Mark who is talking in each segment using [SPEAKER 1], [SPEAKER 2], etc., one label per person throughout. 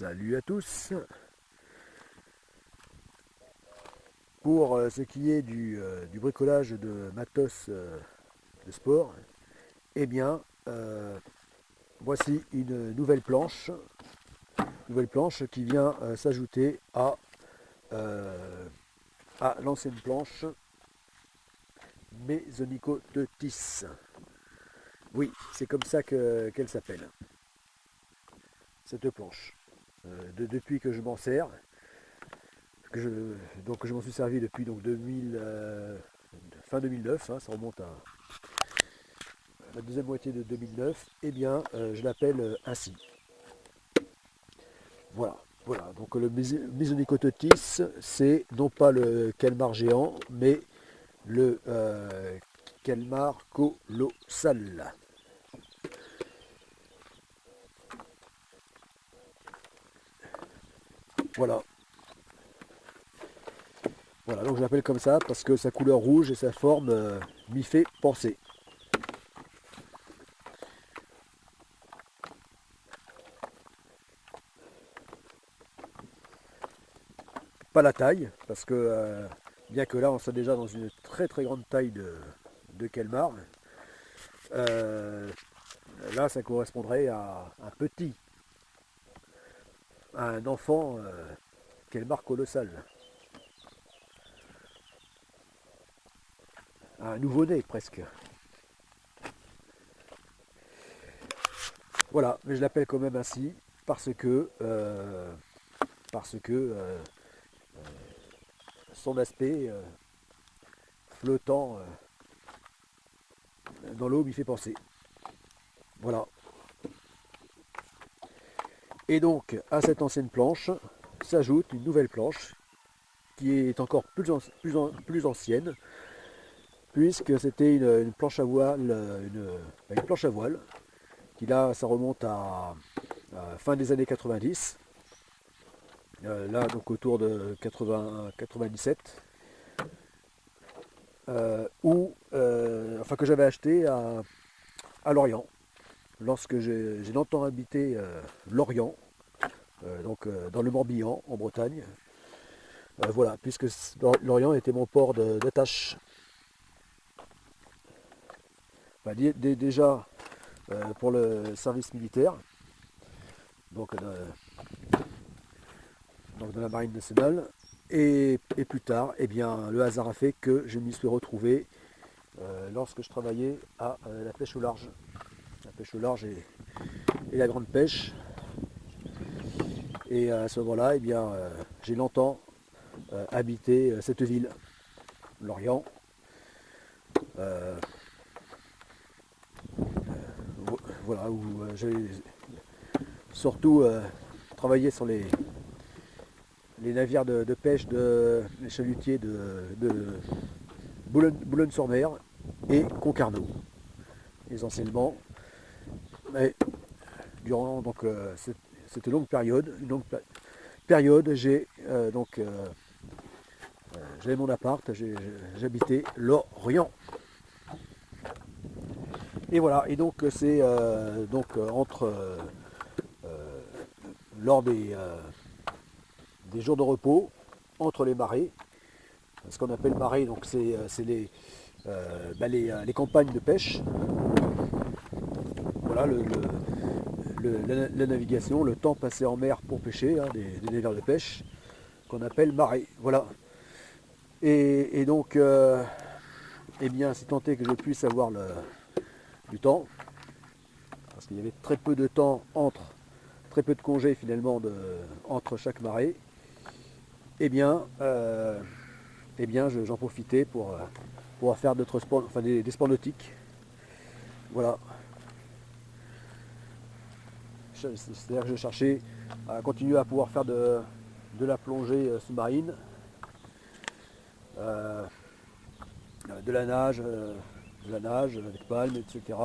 [SPEAKER 1] Salut à tous. Pour ce qui est du bricolage de matos de sport, eh bien, voici une nouvelle planche qui vient s'ajouter euh, à l'ancienne planche Mesonicotetis. Oui, c'est comme ça qu'elle s'appelle, cette planche. Depuis que je m'en sers, donc je m'en suis servi depuis donc 2000, fin 2009, hein, ça remonte à la deuxième moitié de 2009, eh bien je l'appelle ainsi. Voilà, voilà. Donc le Mesonicotetis, c'est non pas le calmar géant, mais le calmar colossal. Voilà. Voilà, donc je l'appelle comme ça parce que sa couleur rouge et sa forme m'y fait penser. Pas la taille, parce que bien que là on soit déjà dans une très très grande taille de calmar, euh, là ça correspondrait à un petit, à un enfant calmar colossal, à un nouveau-né presque. Voilà, mais je l'appelle quand même ainsi parce que son aspect flottant dans l'eau m'y fait penser. Voilà. Et donc à cette ancienne planche s'ajoute une nouvelle planche qui est encore plus ancienne, puisque c'était une planche à voile, une planche à voile, qui là ça remonte à fin des années 90, là donc autour de 97, enfin que j'avais acheté à Lorient, lorsque j'ai longtemps habité Lorient, donc dans le Morbihan en Bretagne. Voilà, puisque Lorient était mon port d'attache. Enfin, déjà pour le service militaire, donc, donc de la Marine nationale, et plus tard, eh bien, le hasard a fait que je m'y suis retrouvé lorsque je travaillais à la pêche au large. La pêche au large et la grande pêche. Et à ce moment-là, eh bien, j'ai longtemps habité cette ville, Lorient. Euh, voilà, où j'ai surtout travaillé sur les navires de pêche, les chalutiers de Boulogne-sur-Mer et Concarneau, essentiellement. Mais durant donc, cette longue période, j'ai j'avais mon appart, j'habitais Lorient. Et voilà, et donc c'est entre lors des jours de repos, entre les marées, ce qu'on appelle marée, donc c'est les campagnes de pêche. Voilà la navigation, le temps passé en mer pour pêcher, hein, des navires de pêche, qu'on appelle marée. Voilà. Et donc, eh bien, c'est tenté que je puisse avoir du temps, parce qu'il y avait très peu de temps très peu de congés finalement entre chaque marée. Eh bien, j'en profitais pour faire d'autres sports, enfin des sports nautiques. Voilà. C'est-à-dire que je cherchais à continuer à pouvoir faire de la plongée sous-marine, euh, de la nage avec palme, etc.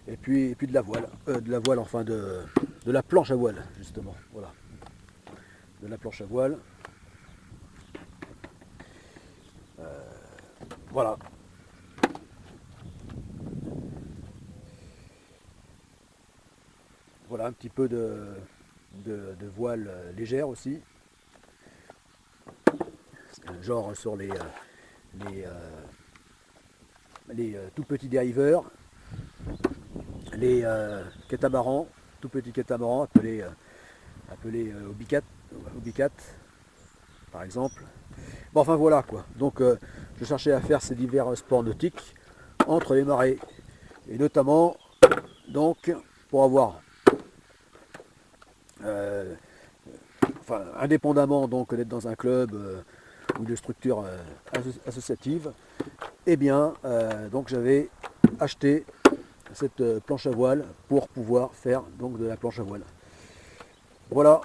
[SPEAKER 1] Et puis de la voile, enfin de la planche à voile, justement. Voilà, de la planche à voile. Voilà. Voilà un petit peu de voiles légères aussi, genre sur les, tout petits dériveurs, les catamarans, tout petits catamarans appelés obicat, par exemple. Bon, enfin voilà quoi. Donc je cherchais à faire ces divers sports nautiques entre les marées. Et notamment, donc, pour avoir, enfin, indépendamment donc d'être dans un club ou de structure associative, eh bien, donc j'avais acheté cette planche à voile pour pouvoir faire donc de la planche à voile. Voilà.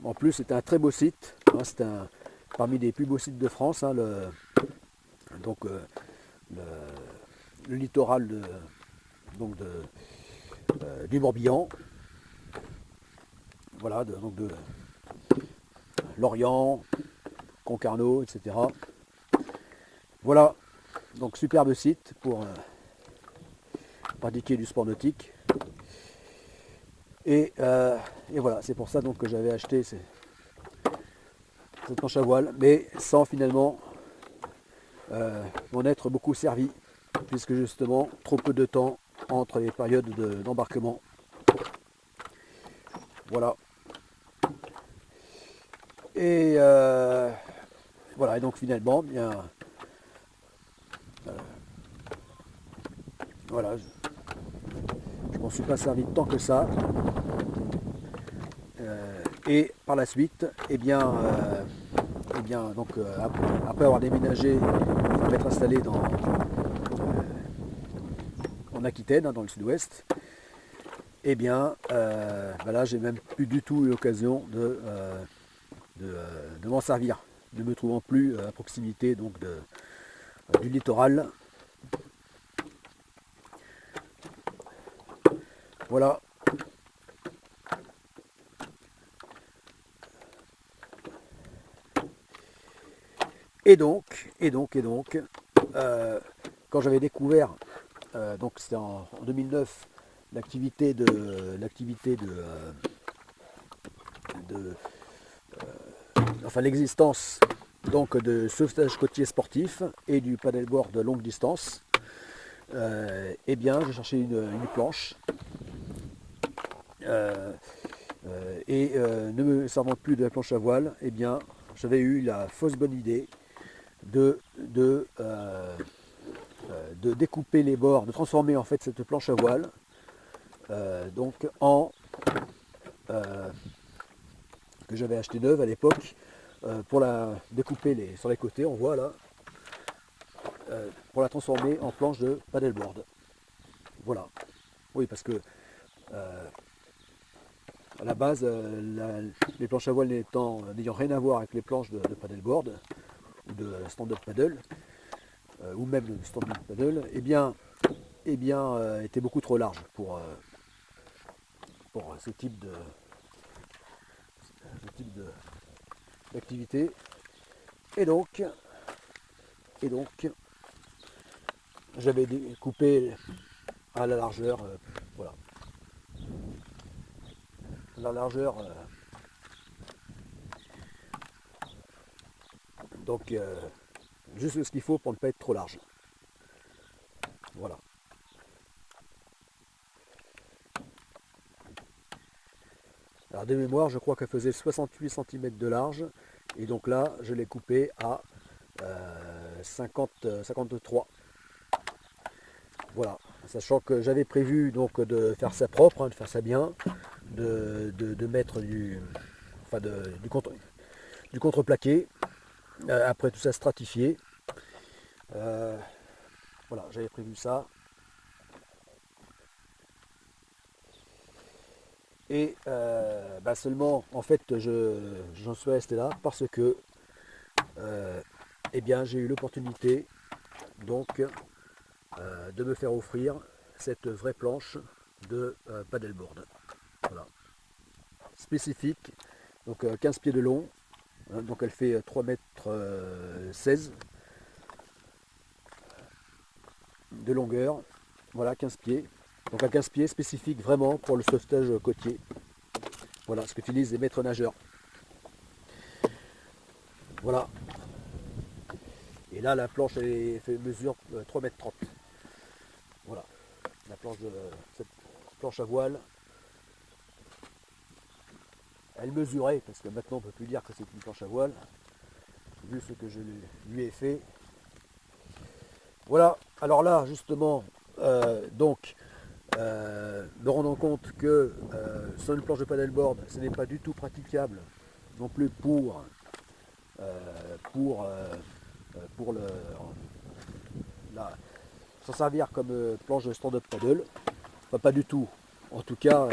[SPEAKER 1] En plus, c'était un très beau site. Hein, c'était parmi les plus beaux sites de France. Hein, donc, le littoral donc du Morbihan. Voilà, donc de Lorient, Concarneau, etc. Voilà, donc superbe site pour pratiquer du sport nautique. Et voilà, c'est pour ça donc que j'avais acheté cette planche à voile, mais sans finalement m'en être beaucoup servi, puisque justement trop peu de temps entre les périodes d'embarquement. Voilà. Et voilà, et donc finalement, bien, voilà, je m'en suis pas servi tant que ça. Et par la suite, donc, après avoir déménagé, m'être installé en Aquitaine, hein, dans le sud-ouest, là j'ai même plus du tout eu l'occasion de m'en servir, ne me trouvant plus à proximité donc du littoral. Voilà. Et donc, quand j'avais découvert, donc c'était en 2009, l'activité enfin l'existence donc de sauvetage côtier sportif et du paddleboard de longue distance, j'ai cherché une planche ne me servant plus de la planche à voile, j'avais eu la fausse bonne idée de découper les bords, de transformer en fait cette planche à voile donc en que j'avais acheté neuve à l'époque pour la découper sur les côtés, on voit là, pour la transformer en planche de paddleboard. Voilà. Oui, parce que à la base, les planches à voile n'ayant rien à voir avec les planches de paddleboard ou de stand-up paddle, ou même de stand-up paddle, était beaucoup trop large pour ce type d'activité. Et donc j'avais coupé à la largeur, voilà, la largeur, donc juste ce qu'il faut pour ne pas être trop large. Voilà. Alors de mémoire, je crois qu'elle faisait 68 cm de large, et donc là, je l'ai coupé à 53. Voilà, sachant que j'avais prévu donc de faire ça propre, hein, de faire ça bien, de mettre du contreplaqué, après tout ça stratifié. Voilà, j'avais prévu ça. Et seulement, en fait, j'en suis resté là parce que j'ai eu l'opportunité donc de me faire offrir cette vraie planche de paddleboard. Voilà. Spécifique, donc 15 pieds de long, hein, donc elle fait 3 mètres 16 de longueur, voilà, 15 pieds, Donc un casse-pied spécifique vraiment pour le sauvetage côtier. Voilà ce qu'utilisent les maîtres nageurs. Voilà. Et là la planche mesure 3,30 m. Voilà. La planche cette planche à voile. Elle mesurait, parce que maintenant on ne peut plus dire que c'est une planche à voile, vu ce que je lui ai fait. Voilà, alors là justement, me rendant compte que sur une planche de paddleboard, ce n'est pas du tout praticable non plus pour s'en servir comme planche de stand-up paddle. Enfin, pas du tout. En tout cas,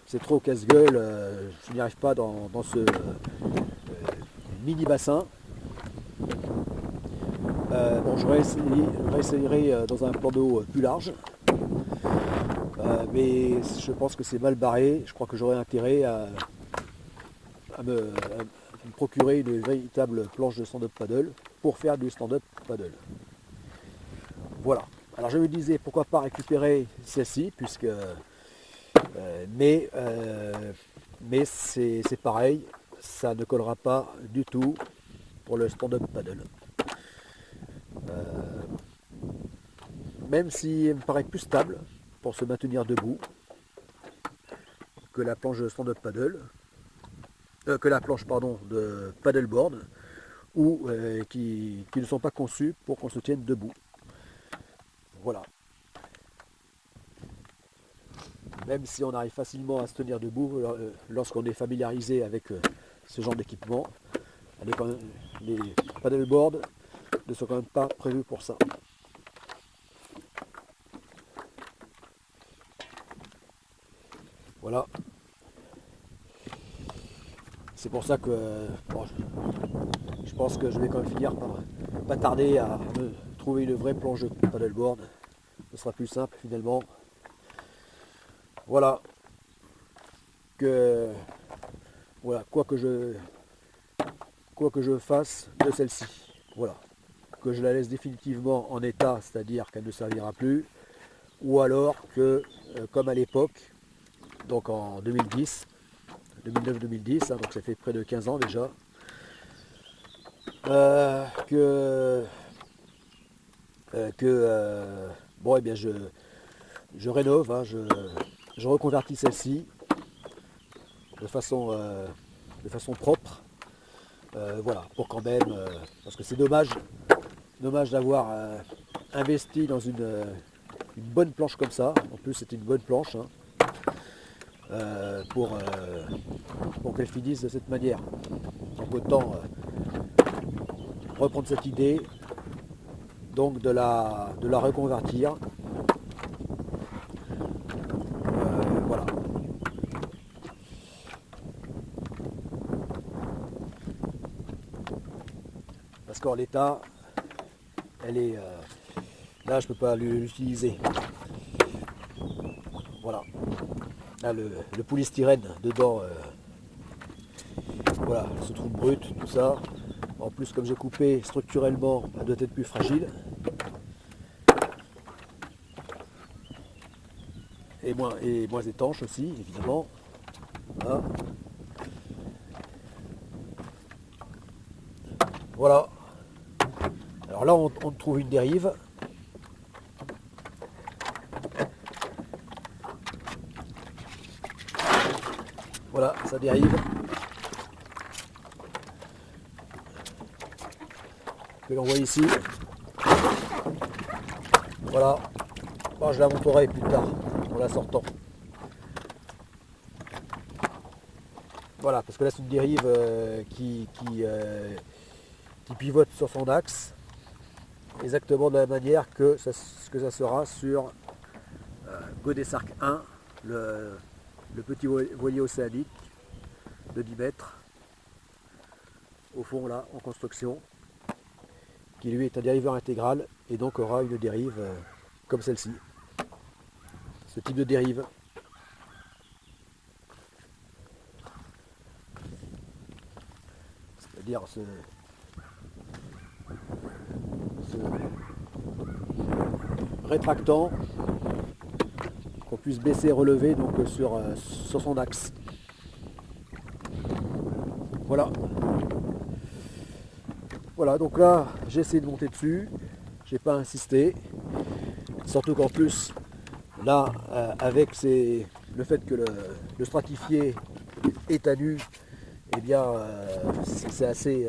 [SPEAKER 1] c'est trop casse-gueule. Je n'y arrive pas dans ce mini bassin. Bon, je réessayerai dans un plan d'eau plus large. Mais je pense que c'est mal barré. Je crois que j'aurais intérêt à me procurer une véritable planche de stand-up paddle pour faire du stand-up paddle. Voilà. Alors je me disais pourquoi pas récupérer celle-ci, puisque mais c'est pareil, ça ne collera pas du tout pour le stand-up paddle. Même si elle me paraît plus stable pour se maintenir debout que la planche de stand-up paddle, que la planche de paddleboard, ou qui ne sont pas conçues pour qu'on se tienne debout. Voilà. Même si on arrive facilement à se tenir debout lorsqu'on est familiarisé avec ce genre d'équipement, les paddleboards ne sont quand même pas prévus pour ça. Voilà. C'est pour ça que bon, je pense que je vais quand même finir par pas tarder à me trouver une vraie planche de paddleboard. Ce sera plus simple finalement. Voilà. Voilà, quoi que je fasse de celle-ci. Voilà. Que je la laisse définitivement en état, c'est-à-dire qu'elle ne servira plus, ou alors que, comme à l'époque, donc en 2010, 2009-2010, hein, donc ça fait près de 15 ans déjà, bon, eh bien je rénove, hein, je reconvertis celle-ci de façon propre, voilà, pour quand même, parce que c'est dommage d'avoir investi dans une bonne planche comme ça. En plus c'est une bonne planche, hein, pour qu'elle finisse de cette manière. Donc autant reprendre cette idée, donc de la reconvertir. Voilà. Parce qu'en l'état, elle est là, je peux pas l'utiliser. Voilà. Là, le polystyrène dedans, voilà, se trouve brut, tout ça. En plus, comme j'ai coupé structurellement, elle doit être plus fragile. Et moins étanche aussi, évidemment. Voilà. Voilà. Alors là, on trouve une dérive. Voilà, ça dérive. Que l'on voit ici. Voilà. Bon, je la montrerai plus tard en la sortant. Voilà, parce que là c'est une dérive qui pivote sur son axe, exactement de la même manière que ça sera sur Godesarc 1, le petit voilier océanique de 10 mètres, au fond là, en construction, qui lui est un dériveur intégral et donc aura une dérive comme celle-ci. Ce type de dérive. C'est-à-dire ce rétractant puisse baisser et relever donc, sur son axe. Voilà. Voilà, donc là, j'ai essayé de monter dessus. J'ai pas insisté. Surtout qu'en plus, là, avec le fait que le stratifié est à nu, eh bien, c'est assez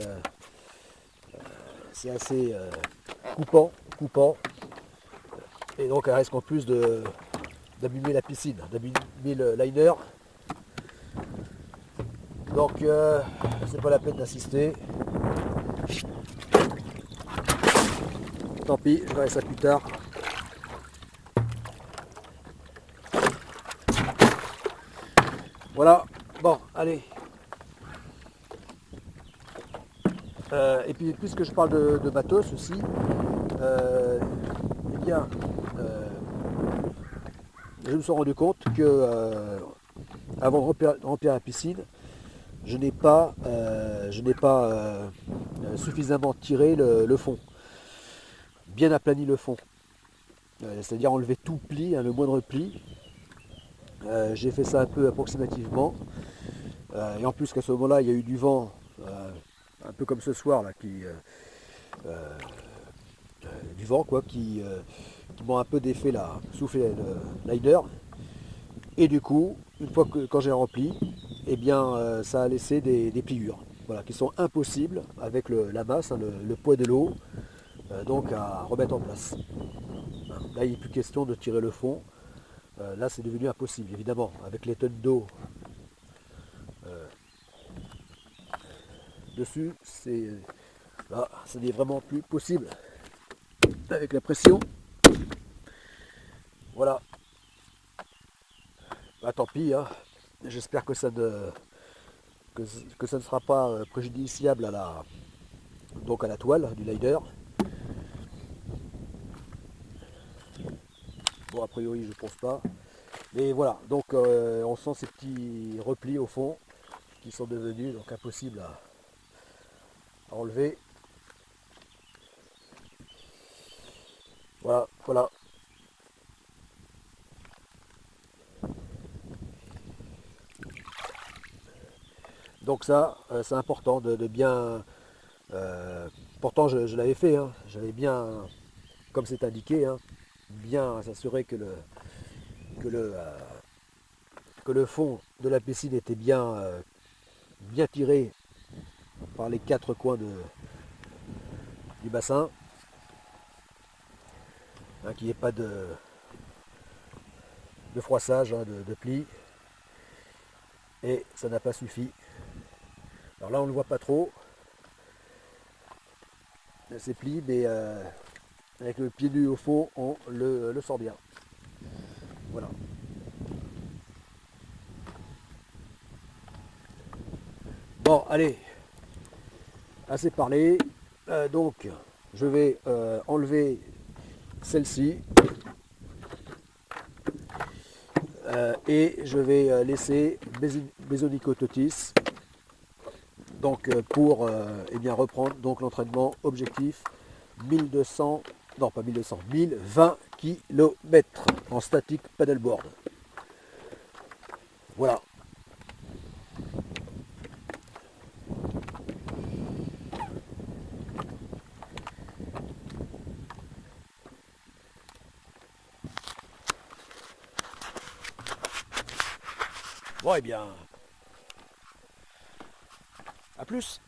[SPEAKER 1] coupant. Et donc, elle risque en plus d'abîmer la piscine, d'abîmer le liner. Donc, c'est pas la peine d'insister. Tant pis, je verrai ça plus tard. Voilà, bon, allez. Et puis, puisque je parle de matos aussi, eh bien, je me suis rendu compte que avant de remplir la piscine, je n'ai pas suffisamment tiré le fond, bien aplani le fond, c'est-à-dire enlever tout pli, hein, le moindre pli. J'ai fait ça un peu approximativement, et en plus qu'à ce moment-là il y a eu du vent, un peu comme ce soir là, du vent quoi, qui m'ont un peu défait là, soufflé le liner, et du coup une fois que quand j'ai rempli, eh bien ça a laissé des pliures, voilà, qui sont impossibles avec la masse, hein, le poids de l'eau, donc à remettre en place. Là il n'est plus question de tirer le fond. Là c'est devenu impossible évidemment avec les tonnes d'eau dessus, là ce n'est vraiment plus possible avec la pression. Voilà, bah, tant pis, hein. J'espère que ça ne sera pas préjudiciable à la toile du liner. Bon, a priori je pense pas, mais voilà, donc on sent ces petits replis au fond qui sont devenus donc impossibles à enlever. Voilà. Donc ça, c'est important de bien... pourtant, je l'avais fait, hein, j'avais bien, comme c'est indiqué, hein, bien s'assurer que le fond de la piscine était bien tiré par les quatre coins du bassin, hein, qu'il n'y ait pas de froissage, hein, de plis. Et ça n'a pas suffi. Alors là on ne le voit pas trop, ces plis, mais avec le pied nu au fond on le sent bien. Voilà. Bon allez, assez parlé. Donc je vais enlever celle-ci et je vais laisser Besonicototis donc pour eh bien reprendre donc l'entraînement objectif 1200, non pas 1200, 1020 km en statique paddleboard. Voilà. Bon et bien, à plus.